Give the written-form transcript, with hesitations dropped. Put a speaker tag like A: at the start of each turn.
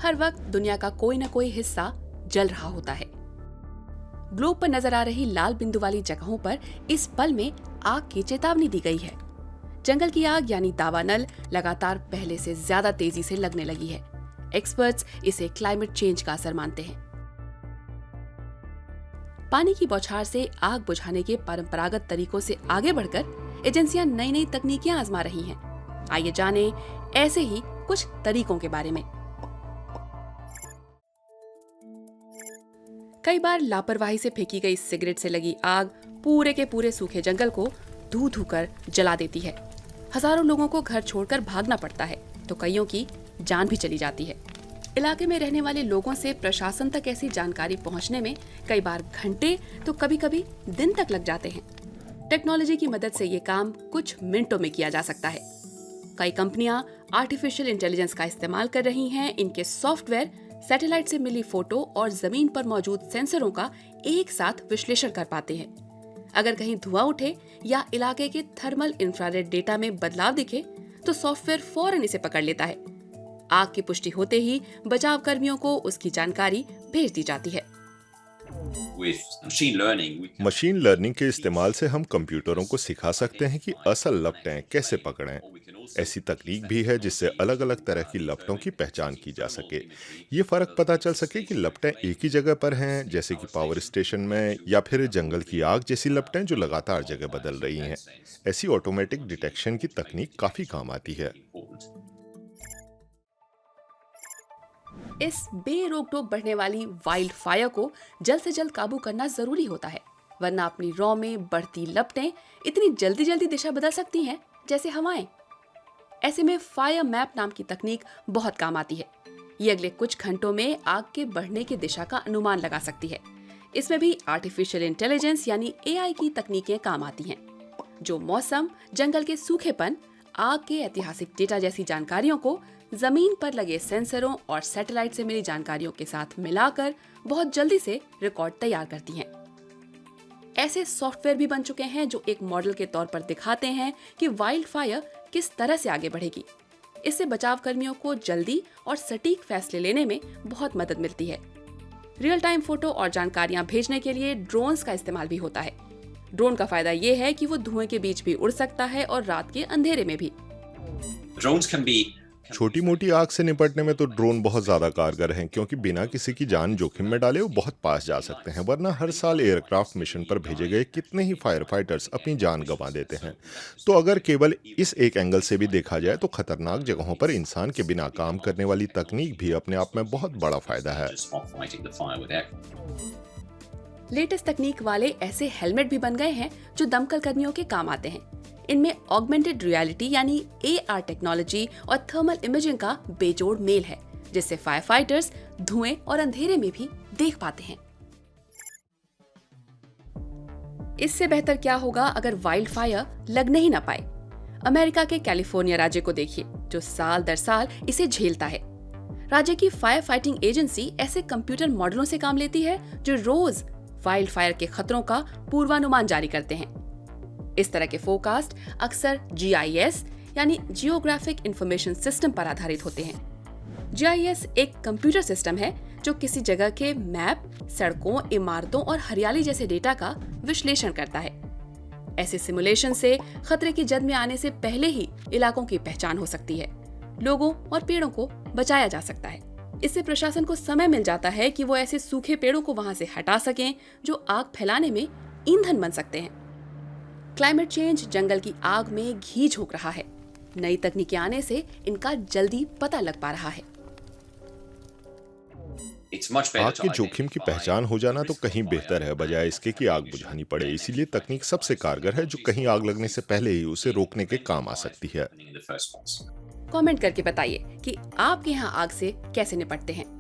A: हर वक्त दुनिया का कोई न कोई हिस्सा जल रहा होता है। ग्लोब पर नजर आ रही लाल बिंदु वाली जगहों पर इस पल में आग की चेतावनी दी गई है। जंगल की आग यानी दावानल लगातार पहले से ज्यादा तेजी से लगने लगी है। एक्सपर्ट्स इसे क्लाइमेट चेंज का असर मानते हैं। पानी की बौछार से आग बुझाने के परंपरागत तरीकों से आगे बढ़कर एजेंसियां नई नई तकनीकें आजमा रही हैं। आइए जानें ऐसे ही कुछ तरीकों के बारे में। कई बार लापरवाही से फेंकी गई सिगरेट से लगी आग पूरे के पूरे सूखे जंगल को धू धू कर जला देती है। हजारों लोगों को घर छोड़कर भागना पड़ता है तो कईयों की जान भी चली जाती है। इलाके में रहने वाले लोगों से प्रशासन तक ऐसी जानकारी पहुंचने में कई बार घंटे तो कभी-कभी दिन तक लग जाते हैं। टेक्नोलॉजी की मदद से ये काम कुछ मिनटों में किया जा सकता है। कई कंपनियां आर्टिफिशियल इंटेलिजेंस का इस्तेमाल कर रही हैं। इनके सॉफ्टवेयर सैटेलाइट से मिली फोटो और जमीन पर मौजूद सेंसरों का एक साथ विश्लेषण कर पाते हैं। अगर कहीं धुआं उठे या इलाके के थर्मल इंफ्रारेड डेटा में बदलाव दिखे तो सॉफ्टवेयर फौरन इसे पकड़ लेता है। आग की पुष्टि होते ही बचाव कर्मियों को उसकी जानकारी भेज दी जाती है।
B: मशीन लर्निंग के इस्तेमाल से हम कंप्यूटरों को सिखा सकते हैं कि असल लपटें कैसे पकड़ें। ऐसी तकनीक भी है जिससे अलग अलग तरह की लपटों की पहचान की जा सके। ये फर्क पता चल सके कि लपटें एक ही जगह पर हैं, जैसे कि पावर स्टेशन में, या फिर जंगल की आग जैसी लपटें जो लगातार जगह बदल रही हैं। ऐसी ऑटोमेटिक डिटेक्शन की तकनीक काफी काम आती है।
A: इस बेरोक टोक बढ़ने वाली वाइल्ड फायर को जल्द से जल्द काबू करना जरूरी होता है, वरना अपनी रॉ में बढ़ती लपटें इतनी जल्दी जल्दी दिशा बदल सकती हैं जैसे हवाएं। ऐसे में फायर मैप नाम की तकनीक बहुत काम आती है। ये अगले कुछ घंटों में आग के बढ़ने की दिशा का अनुमान लगा सकती है। इसमें भी आर्टिफिशियल इंटेलिजेंस यानी एआई की तकनीकें काम आती हैं, जो मौसम, जंगल के सूखेपन, आग के ऐतिहासिक डेटा जैसी जानकारियों को जमीन पर लगे सेंसरों और सैटेलाइट से मिली जानकारियों के साथ मिलाकर बहुत जल्दी से रिकॉर्ड तैयार करती हैं। ऐसे सॉफ्टवेयर भी बन चुके हैं जो एक मॉडल के तौर पर दिखाते हैं कि वाइल्ड फायर किस तरह से आगे बढ़ेगी। इससे बचाव कर्मियों को जल्दी और सटीक फैसले लेने में बहुत मदद मिलती है। रियल टाइम फोटो और जानकारियां भेजने के लिए ड्रोन्स का इस्तेमाल भी होता है। ड्रोन का फायदा ये है कि वो धुएं के बीच भी उड़ सकता है और रात के अंधेरे में भी।
B: छोटी मोटी आग से निपटने में तो ड्रोन बहुत ज्यादा कारगर हैं, क्योंकि बिना किसी की जान जोखिम में डाले वो बहुत पास जा सकते हैं। वरना हर साल एयरक्राफ्ट मिशन पर भेजे गए कितने ही फायर फाइटर्स अपनी जान गंवा देते हैं। तो अगर केवल इस एक एंगल से भी देखा जाए तो खतरनाक जगहों पर इंसान के बिना काम करने वाली तकनीक भी अपने आप में बहुत बड़ा फायदा है।
A: लेटेस्ट तकनीक वाले ऐसे हेलमेट भी बन गए हैं जो दमकल कर्मियों के काम आते हैं। इनमें ऑगमेंटेड रियलिटी यानी एआर टेक्नोलॉजी और थर्मल इमेजिंग का बेजोड़ मेल है, जिससे फायर फाइटर्स धुएं और अंधेरे में भी देख पाते हैं। इससे बेहतर क्या होगा अगर वाइल्ड फायर लगने ही न पाए। अमेरिका के कैलिफोर्निया राज्य को देखिए, जो साल दर साल इसे झेलता है। राज्य की फायर फाइटिंग एजेंसी ऐसे कंप्यूटर मॉडलों से काम लेती है जो रोज वाइल्ड फायर के खतरों का पूर्वानुमान जारी करते हैं। इस तरह के फोरकास्ट अक्सर जीआईएस यानी जियोग्राफिक इंफॉर्मेशन सिस्टम पर आधारित होते हैं। जीआईएस एक कंप्यूटर सिस्टम है जो किसी जगह के मैप, सड़कों, इमारतों और हरियाली जैसे डेटा का विश्लेषण करता है। ऐसे सिमुलेशन से खतरे की जद में आने से पहले ही इलाकों की पहचान हो सकती है। लोगों और पेड़ों को बचाया जा सकता है। इससे प्रशासन को समय मिल जाता है कि वो ऐसे सूखे पेड़ों को वहां से हटा सकें जो आग फैलाने में ईंधन बन सकते हैं। क्लाइमेट चेंज जंगल की आग में घी झोंक रहा है। नई तकनीकें आने से इनका जल्दी पता लग पा रहा है।
B: आग के जोखिम की पहचान हो जाना तो कहीं बेहतर है, बजाय इसके कि आग बुझानी पड़े। इसीलिए तकनीक सबसे कारगर है जो कहीं आग लगने से पहले ही उसे रोकने के काम आ सकती है।
A: कमेंट करके बताइए कि आपके यहाँ आग से कैसे निपटते हैं।